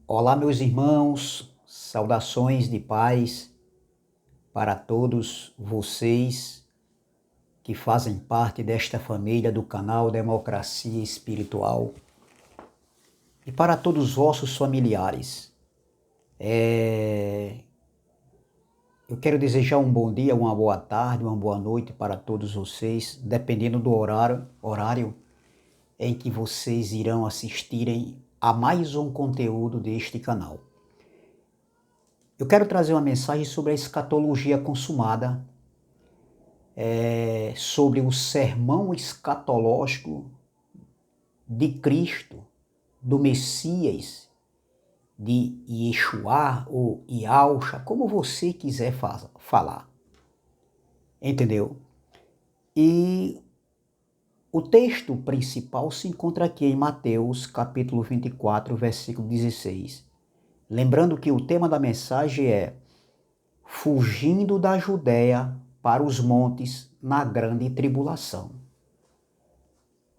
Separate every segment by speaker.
Speaker 1: Olá, meus irmãos, saudações de paz para todos vocês que fazem parte desta família do canal Democracia Espiritual e para todos os vossos familiares. Eu quero desejar um bom dia, uma boa tarde, uma boa noite para todos vocês, dependendo do horário em que vocês irão assistirem a mais um conteúdo deste canal. Eu quero trazer uma mensagem sobre a escatologia consumada, sobre o sermão escatológico de Cristo, do Messias, de Yeshua ou Yahusha, como você quiser falar. Entendeu? E o texto principal se encontra aqui em Mateus, capítulo 24, versículo 16. Lembrando que o tema da mensagem é fugindo da Judéia para os montes na grande tribulação.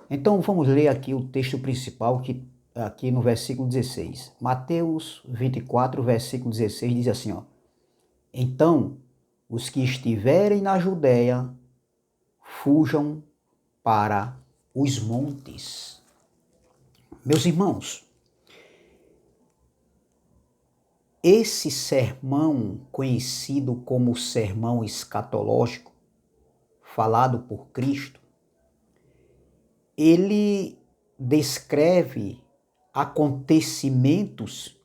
Speaker 1: Então vamos ler aqui o texto principal, que aqui no versículo 16. Mateus 24, versículo 16 diz assim, ó: Então os que estiverem na Judéia fujam para os montes. Meus irmãos, esse sermão, conhecido como sermão escatológico, falado por Cristo, ele descreve acontecimentos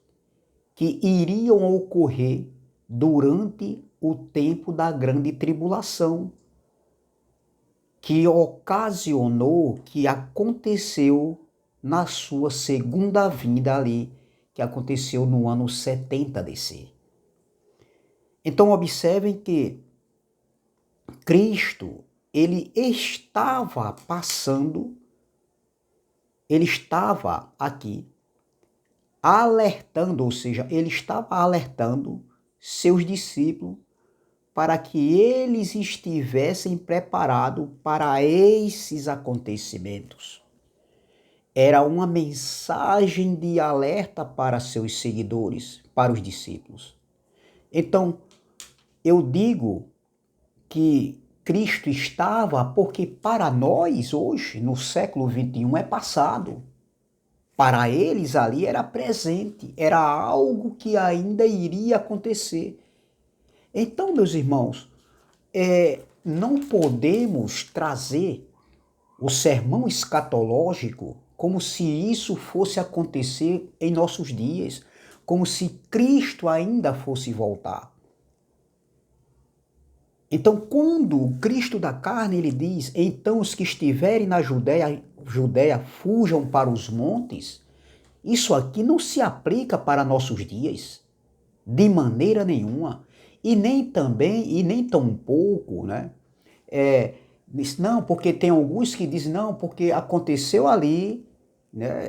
Speaker 1: que iriam ocorrer durante o tempo da grande tribulação, que ocasionou, que aconteceu na sua segunda vinda ali, que aconteceu no ano 70 DC. Então observem que Cristo, ele estava aqui alertando, ou seja, ele estava alertando seus discípulos para que eles estivessem preparados para esses acontecimentos. Era uma mensagem de alerta para seus seguidores, para os discípulos. Então, eu digo que Cristo estava porque para nós hoje, no século XXI, é passado. Para eles ali era presente, era algo que ainda iria acontecer. Então, meus irmãos, não podemos trazer o sermão escatológico como se isso fosse acontecer em nossos dias, como se Cristo ainda fosse voltar. Então, quando o Cristo da carne, ele diz, então os que estiverem na Judéia fujam para os montes, isso aqui não se aplica para nossos dias, de maneira nenhuma, e nem tão pouco, né? Não, porque tem alguns que dizem, não, porque aconteceu ali, né,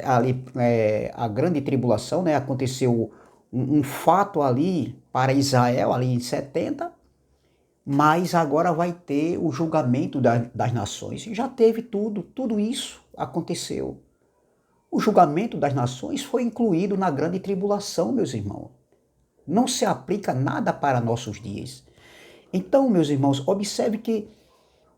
Speaker 1: a grande tribulação, né, aconteceu um fato ali para Israel, ali em 70, mas agora vai ter o julgamento das nações. Já teve tudo isso aconteceu. O julgamento das nações foi incluído na grande tribulação, meus irmãos. Não se aplica nada para nossos dias. Então, meus irmãos, observe que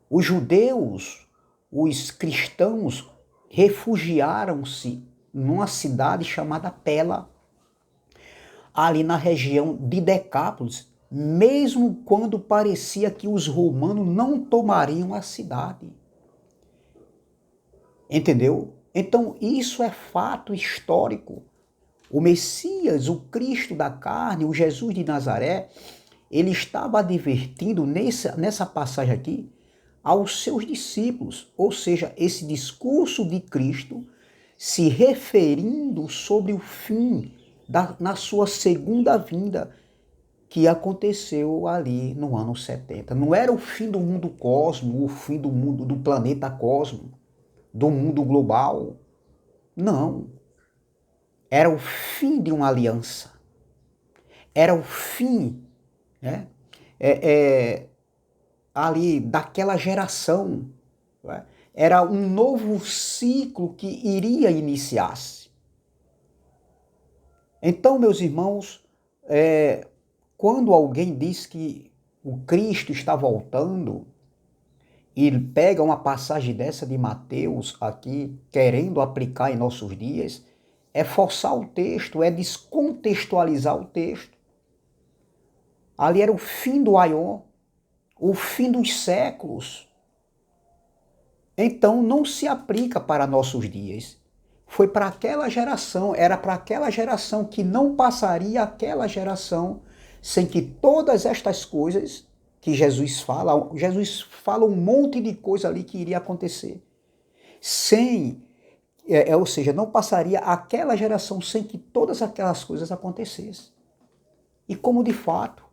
Speaker 1: os judeus, os cristãos, refugiaram-se numa cidade chamada Pela, ali na região de Decápolis, mesmo quando parecia que os romanos não tomariam a cidade. Entendeu? Então isso é fato histórico. O Messias, o Cristo da carne, o Jesus de Nazaré, ele estava advertindo nessa passagem aqui aos seus discípulos, ou seja, esse discurso de Cristo se referindo sobre o fim na sua segunda vinda, que aconteceu ali no ano 70. Não era o fim do mundo cosmo, o fim do mundo do planeta cosmo, do mundo global. Não. Era o fim de uma aliança. Era o fim, né, ali daquela geração. Né? Era um novo ciclo que iria iniciar-se. Então, meus irmãos, quando alguém diz que o Cristo está voltando, e pega uma passagem dessa de Mateus aqui, querendo aplicar em nossos dias, é forçar o texto, é descontextualizar o texto. Ali era o fim do aion, o fim dos séculos. Então não se aplica para nossos dias. Foi para aquela geração, era para aquela geração que não passaria aquela geração sem que todas estas coisas que Jesus fala um monte de coisa ali que iria acontecer. Ou seja, não passaria aquela geração sem que todas aquelas coisas acontecessem. E como de fato,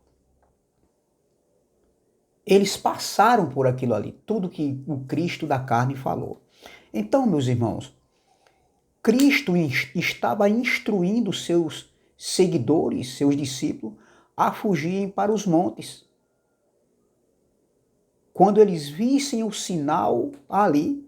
Speaker 1: eles passaram por aquilo ali, tudo que o Cristo da carne falou. Então, meus irmãos, Cristo estava instruindo seus seguidores, seus discípulos, a fugirem para os montes. Quando eles vissem o sinal ali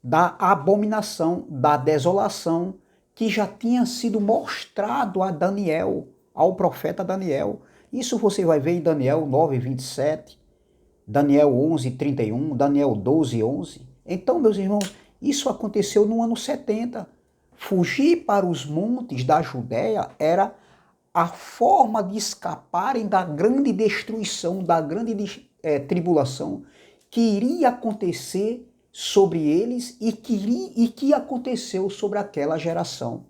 Speaker 1: da abominação, da desolação, que já tinha sido mostrado a Daniel, ao profeta Daniel. Isso você vai ver em Daniel 9:27, Daniel 11:31, Daniel 12:11. Então, meus irmãos, isso aconteceu no ano 70. Fugir para os montes da Judéia era a forma de escaparem da grande destruição, da grande tribulação que iria acontecer sobre eles e que aconteceu sobre aquela geração.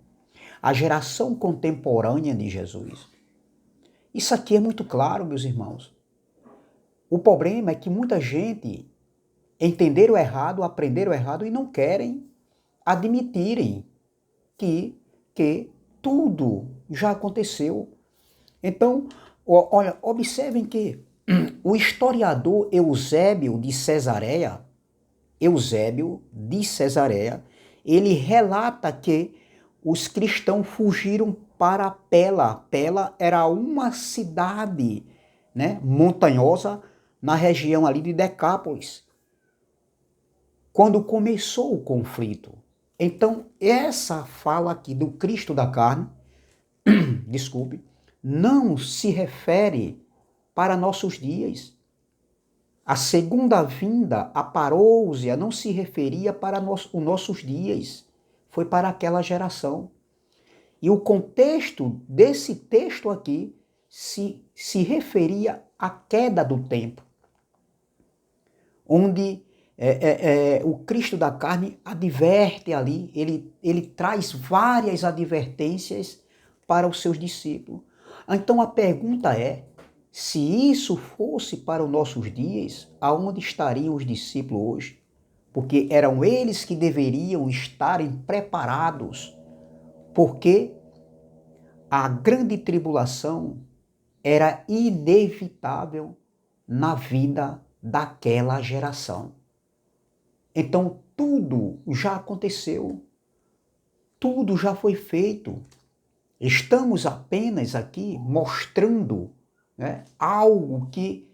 Speaker 1: A geração contemporânea de Jesus. Isso aqui é muito claro, meus irmãos. O problema é que muita gente entenderam errado, aprenderam errado e não querem admitirem que tudo já aconteceu. Então, olha, observem que o historiador Eusébio de Cesareia, ele relata que os cristãos fugiram para Pela. Pela era uma cidade, né, montanhosa na região ali de Decápolis, quando começou o conflito. Então, essa fala aqui do Cristo da carne, desculpe, não se refere para nossos dias. A segunda vinda, a parousia, não se referia para os nossos dias. Foi para aquela geração. E o contexto desse texto aqui se referia à queda do tempo, onde o Cristo da carne adverte ali, ele traz várias advertências para os seus discípulos. Então a pergunta é, se isso fosse para os nossos dias, aonde estariam os discípulos hoje? Porque eram eles que deveriam estarem preparados, porque a grande tribulação era inevitável na vida daquela geração. Então tudo já aconteceu, tudo já foi feito. Estamos apenas aqui mostrando, né, algo que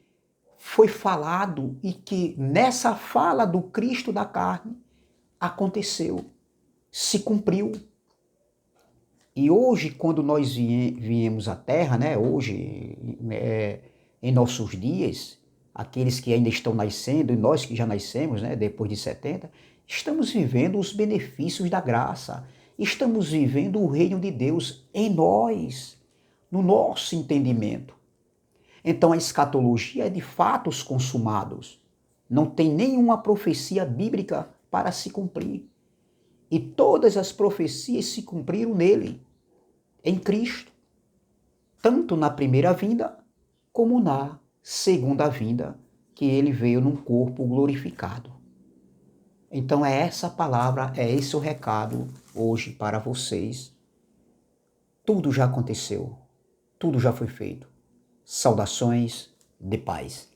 Speaker 1: foi falado e que nessa fala do Cristo da carne aconteceu, se cumpriu. E hoje, quando nós viemos à Terra, né, hoje, em nossos dias, aqueles que ainda estão nascendo e nós que já nascemos, né, depois de 70, estamos vivendo os benefícios da graça. Estamos vivendo o reino de Deus em nós, no nosso entendimento. Então a escatologia é de fatos consumados. Não tem nenhuma profecia bíblica para se cumprir. E todas as profecias se cumpriram nele, em Cristo. Tanto na primeira vinda, como na segunda vinda, que ele veio num corpo glorificado. Então é essa palavra, é esse o recado hoje para vocês. Tudo já aconteceu, tudo já foi feito. Saudações de paz.